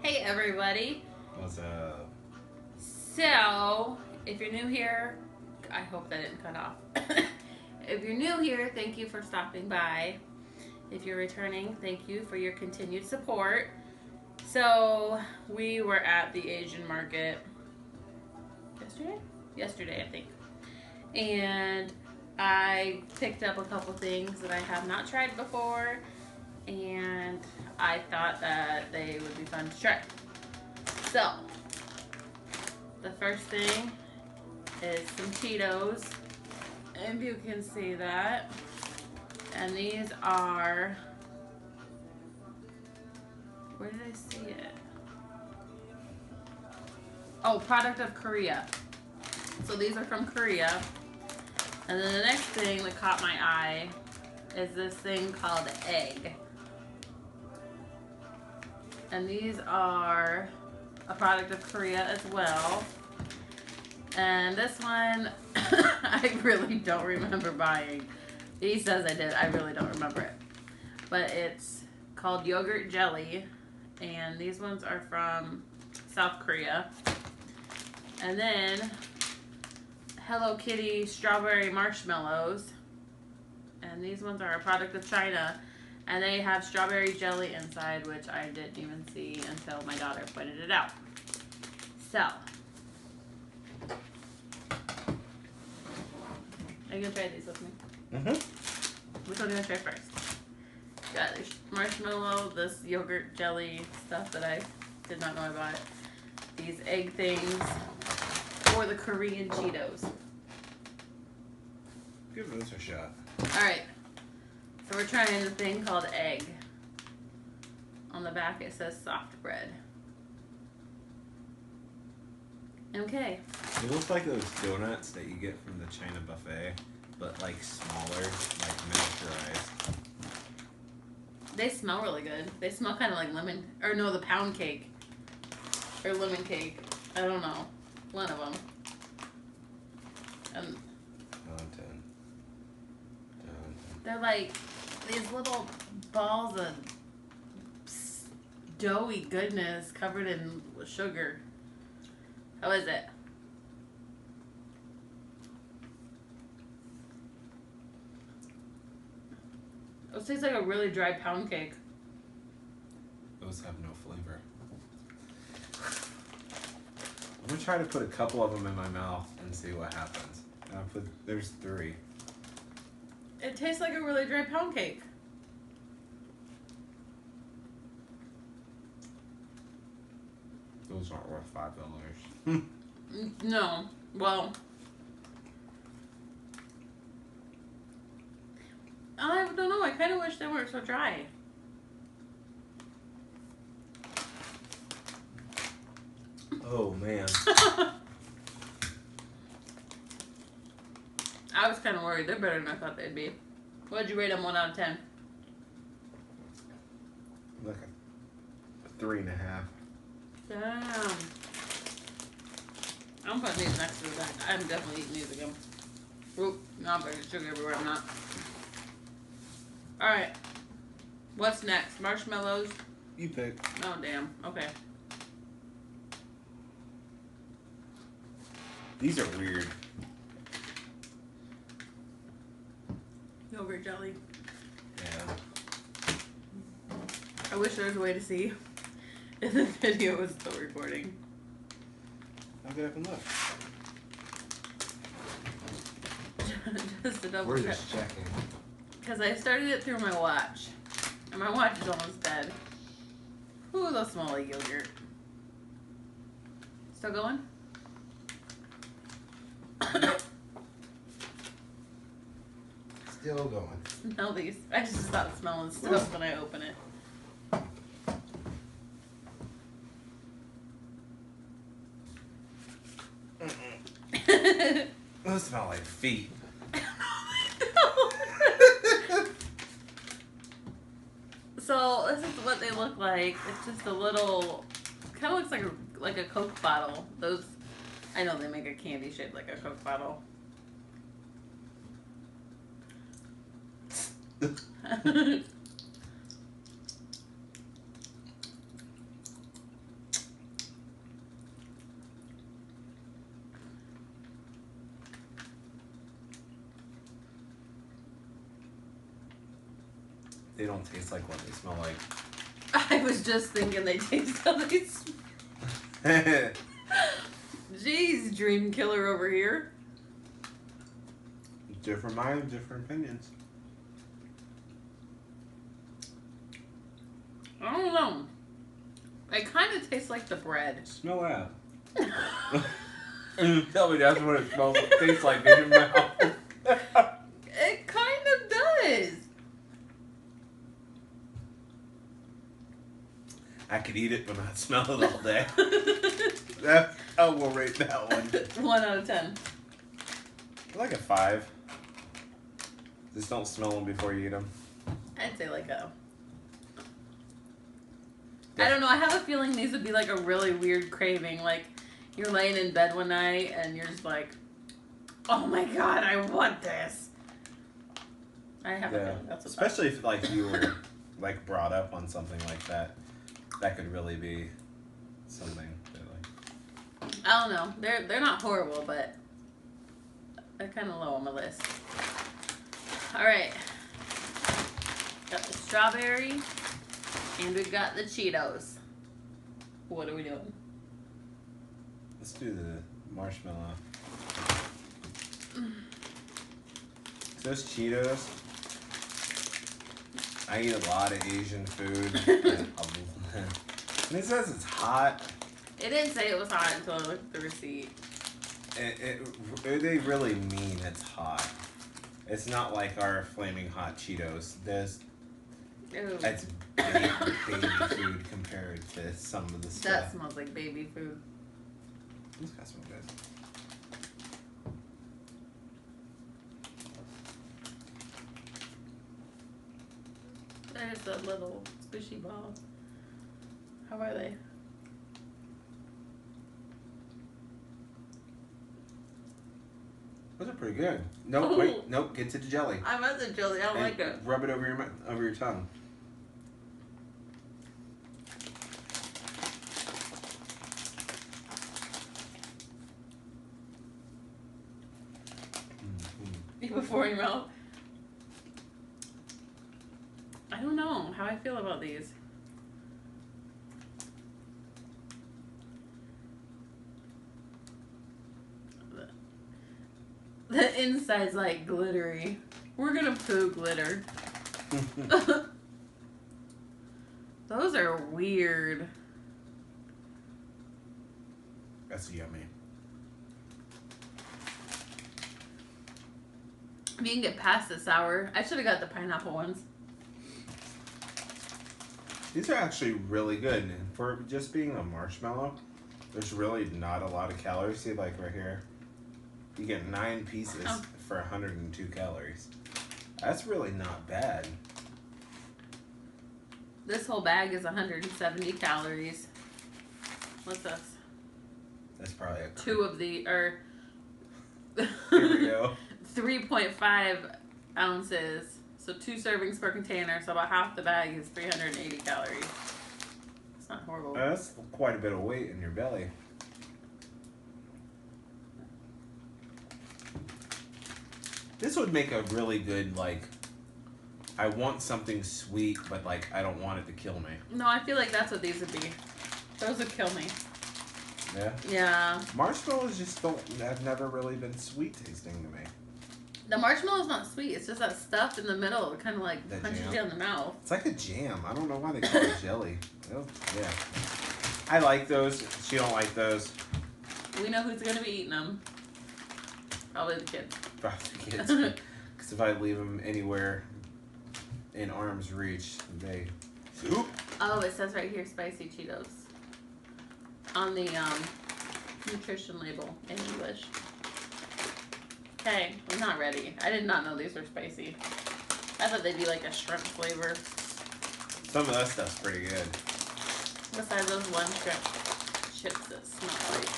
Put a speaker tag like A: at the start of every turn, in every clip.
A: Hey everybody.
B: What's up?
A: So, if you're new here, I hope that didn't cut off. If you're new here, thank you for stopping by. If you're returning, thank you for your continued support. So, we were at the Asian market yesterday? Yesterday, I think. And I picked up a couple things that I have not tried before, and I thought that they would be fun to try. So, the first thing is some Cheetos, if you can see that. And these are, where did I see it? Oh, product of Korea. So these are from Korea. And then the next thing that caught my eye is this thing called egg. And these are a product of Korea as well. And this one, I really don't remember buying. He says I did. I really don't remember it. But it's called yogurt jelly. And these ones are from South Korea. And then Hello Kitty strawberry marshmallows. And these ones are a product of China. And they have strawberry jelly inside, which I didn't even see until my daughter pointed it out. So, are you gonna try these with me? Which one are you gonna try first? Got this marshmallow, this yogurt jelly stuff that I did not know about. These egg things, or the Korean Cheetos.
B: Give those a shot.
A: Alright, so we're trying the thing called egg. On the back it says soft bread. Okay.
B: They look like those donuts that you get from the China buffet, but like smaller, like miniaturized.
A: They smell really good. They smell kind of like lemon, or no, the pound cake. Or lemon cake. I don't know. One of them.
B: Content.
A: They're like these little balls of doughy goodness covered in sugar. How is it? It tastes like a really dry pound cake.
B: Those have no flavor. I'm gonna try to put a couple of them in my mouth and see what happens. There's 3.
A: It tastes like a really dry pound cake.
B: Those aren't worth $5.
A: No. Well, I don't know. I kind of wish they weren't so dry.
B: Oh man.
A: I was kind of worried. They're better than I thought they'd be. What'd you rate them 1 out of 10?
B: Look, a 3.5.
A: Damn. I'm putting these next to the back. I'm definitely eating these again. Oop, no, I'm putting sugar everywhere. I'm not. Alright. What's next? Marshmallows?
B: You pick.
A: Oh, damn. Okay.
B: These are weird.
A: Yogurt jelly.
B: Yeah.
A: I wish there was a way to see if the video was still recording.
B: I'll get up and look.
A: Just to double
B: We're
A: check.
B: just checking.
A: Because I started it through my watch. And my watch is almost dead. Ooh, those smell like yogurt. Still going?
B: Still going.
A: Smell these. I just stopped smelling stuff when I open it.
B: Those smell like feet.
A: So this is what they look like. It's just a little, kind of looks like a Coke bottle. Those, I know they make a candy shaped like a Coke bottle.
B: They don't taste like what they smell like.
A: I was just thinking they taste how they smell. Jeez, dream killer over here.
B: Different minds, different opinions.
A: I don't know. It kind of tastes like the bread.
B: Smell that. And you tell me that's what it smells tastes like in your mouth.
A: It kind of does.
B: I could eat it but not smell it all day. I will rate that one.
A: 1 out of 10.
B: Like a 5. Just don't smell them before you eat them.
A: I'd say like a... I don't know. I have a feeling these would be like a really weird craving. Like you're laying in bed one night and you're just like, oh my god, I want this. I have a feeling that's what
B: especially if like you were like brought up on something like that. That could really be something that, like...
A: I don't know. They're not horrible, but they're kind of low on my list. All right. Got the strawberry, and we've got the Cheetos. What are we doing?
B: Let's do the marshmallow. Those Cheetos, I eat a lot of Asian food. And it says it's hot.
A: It didn't say it was hot until I looked at the receipt.
B: They really mean it's hot. It's not like our flaming hot Cheetos. It's baby food compared to some of the stuff.
A: That smells like baby food.
B: This guy smells good.
A: There's the little squishy ball. How are they?
B: Those are pretty good. Nope, wait, nope. Get to the jelly.
A: I'm at the jelly. I don't like it.
B: Rub it over your tongue.
A: Before your mouth. I don't know how I feel about these. The inside's like glittery. We're gonna poo glitter. Those are weird.
B: That's yummy.
A: If you can get past the sour, I should have got the pineapple ones.
B: These are actually really good. And for just being a marshmallow, there's really not a lot of calories. See, like right here, you get 9 pieces for 102 calories. That's really not bad.
A: This whole bag is 170 calories. What's this?
B: That's probably a...
A: 2 of the, or...
B: Here we go.
A: 3.5 ounces. So 2 servings per container. So about half the bag is 380 calories. It's not horrible.
B: That's quite a bit of weight in your belly. This would make a really good, like, I want something sweet, but, like, I don't want it to kill me.
A: No, I feel like that's what these would be. Those would kill me.
B: Yeah?
A: Yeah.
B: Marshmallows just have never really been sweet tasting to me.
A: The marshmallow's not sweet. It's just that stuff in the middle. It kind of like
B: That
A: punches
B: jam?
A: you in the mouth.
B: It's like a jam. I don't know why they call it jelly. Oh, yeah. I like those. She don't like those.
A: We know who's going to be eating them. Probably the kids.
B: Probably the kids. Because if I leave them anywhere in arm's reach, they... Oop.
A: Oh, it says right here, spicy Cheetos. On the nutrition label in English. Okay, I'm not ready. I did not know these were spicy. I thought they'd be like a shrimp flavor.
B: Some of that stuff's pretty good.
A: Besides those one shrimp chips that smell like.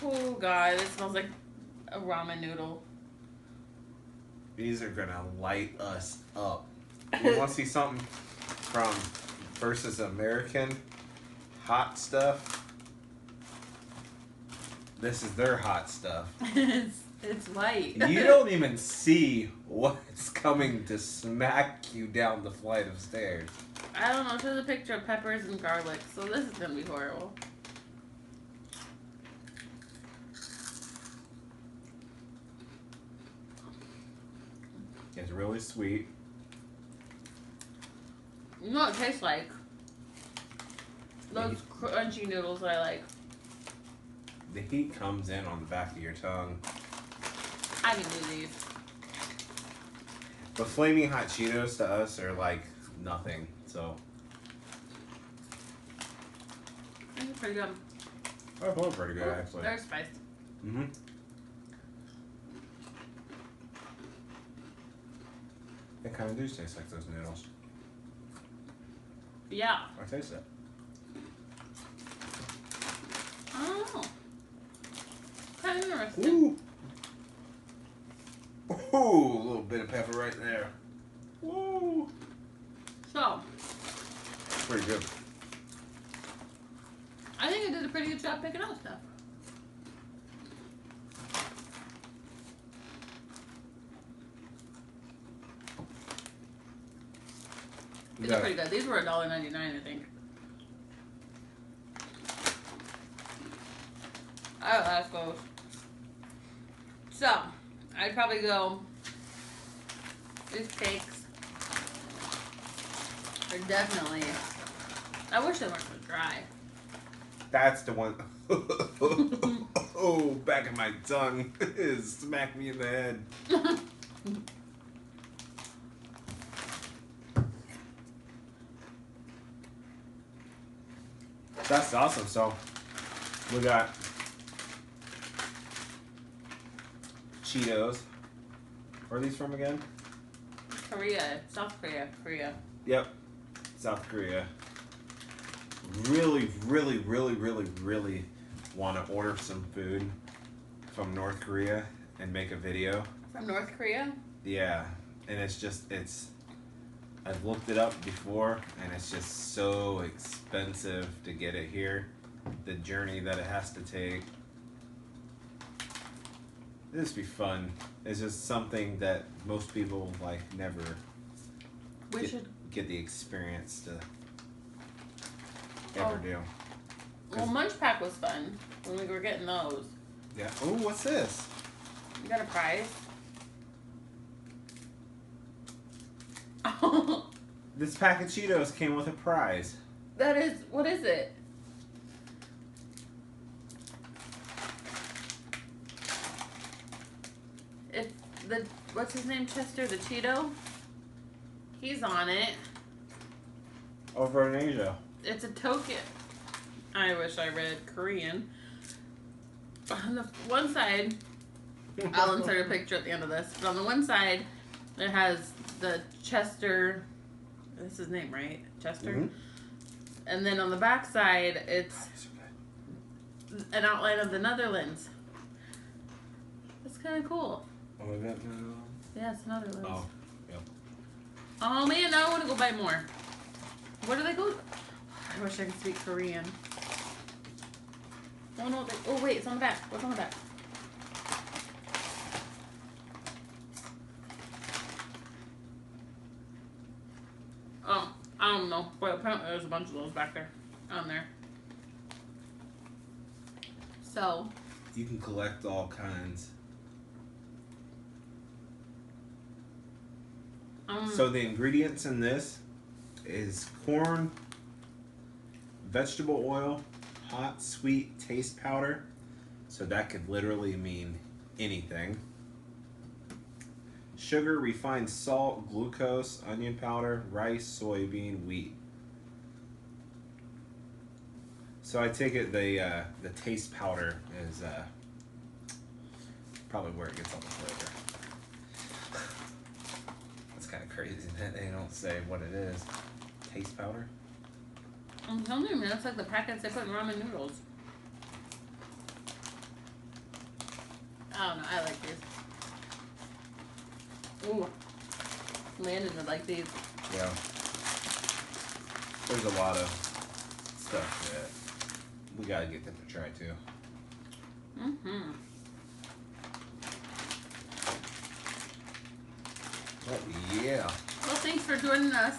A: Oh god, it smells like a ramen noodle.
B: These are gonna light us up. You want to see something from versus American hot stuff? This is their hot stuff.
A: It's white.
B: You don't even see what's coming to smack you down the flight of stairs.
A: I don't know. It shows a picture of peppers and garlic, so this is gonna be horrible.
B: It's really sweet.
A: You know what it tastes like? Those crunchy noodles that I like.
B: The heat comes in on the back of your tongue.
A: I can do these.
B: But flaming hot Cheetos to us are like nothing. So
A: These are pretty good.
B: they're both pretty good actually.
A: They're spiced.
B: Mm-hmm. They kind of do taste like those noodles.
A: Yeah.
B: I taste it.
A: Oh. Kind of interesting.
B: Ooh. Ooh, a little bit of pepper right there. Woo.
A: So,
B: Pretty good.
A: I think I did a pretty good job picking out stuff. These are pretty good. These were $1.99, I think. Oh, that's close. So, I'd probably go. These cakes are definitely. I wish they weren't so dry.
B: That's the one. Oh, back of my tongue. Smack me in the head. That's awesome. So, we got Cheetos. Where are these from again?
A: Korea, South Korea, Korea.
B: Yep, South Korea. Really, really, really, really, really want to order some food from North Korea and make a video.
A: From North Korea?
B: Yeah, and I've looked it up before, and it's just so expensive to get it here. The journey that it has to take. This would be fun. It's just something that most people like never get the experience to ever do.
A: Well, Munch Pack was fun when we were getting those.
B: Yeah. Oh, what's this?
A: You got a prize?
B: This pack of Cheetos came with a prize.
A: That is, what is it? It's what's his name, Chester, the Cheeto? He's on it.
B: Over in Asia.
A: It's a token. I wish I read Korean. On the one side, I'll insert a picture at the end of this, but on the one side, it has the Chester, that's his name, right? Chester?
B: Mm-hmm.
A: And then on the back side, it's an outline of the Netherlands. That's kind of cool.
B: Oh, is that now?
A: Yeah, it's Netherlands.
B: Oh, yep.
A: Oh man, now I want to go buy more. Where do they go? I wish I could speak Korean. Oh no, oh wait, it's on the back. What's on the back? Oh, I don't know. But apparently there's a bunch of those back there. On there. So.
B: You can collect all kinds. So the ingredients in this is corn, vegetable oil, hot sweet taste powder. So that could literally mean anything. Sugar, refined salt, glucose, onion powder, rice, soybean, wheat. So I take it the taste powder is probably where it gets all the flavor. That's kind of crazy that they don't say what it is. Taste powder?
A: I'm telling you, man, it's like the packets they put in ramen noodles. I don't know, I like these. Ooh. Landon would like these.
B: Yeah. There's a lot of stuff that we gotta get them to try too.
A: Hmm? for joining us.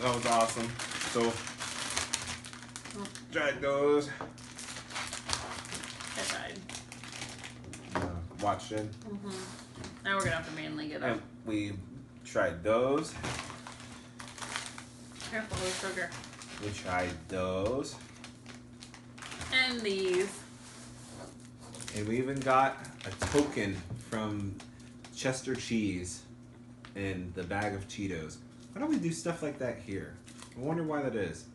B: That was awesome. So, tried those.
A: I died.
B: Watched it.
A: Now we're gonna have to manually get
B: And
A: up.
B: we tried those.
A: Careful with sugar.
B: We tried those.
A: And these.
B: And we even got a token from Chester Cheese in the bag of Cheetos. Why don't we do stuff like that here? I wonder why that is.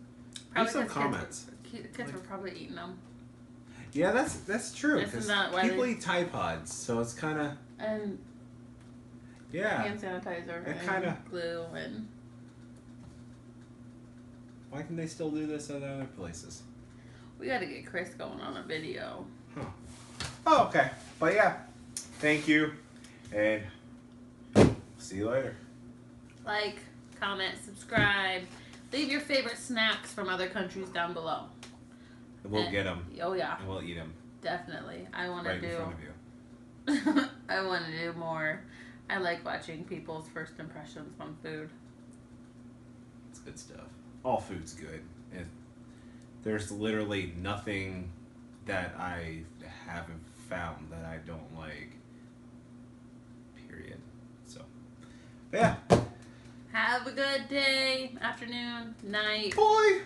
B: Leave some comments.
A: Kids were probably eating them.
B: Yeah, that's true.
A: Isn't that why
B: people eat Tide Pods, so it's kind of
A: and hand sanitizer and
B: kinda,
A: glue and.
B: Why can they still do this at other places?
A: We got to get Chris going on a video.
B: Huh. Oh, okay. But yeah, thank you, and see you later.
A: Like, comment, subscribe. Leave your favorite snacks from other countries down below.
B: We'll get them.
A: Oh yeah.
B: And we'll eat them.
A: Definitely. I want
B: Right
A: to
B: in
A: do.
B: front of you.
A: I want to do more. I like watching people's first impressions on food.
B: It's good stuff. All food's good. There's literally nothing that I haven't found that I don't like. Period. So, but yeah.
A: Have a good day, afternoon, night.
B: Bye.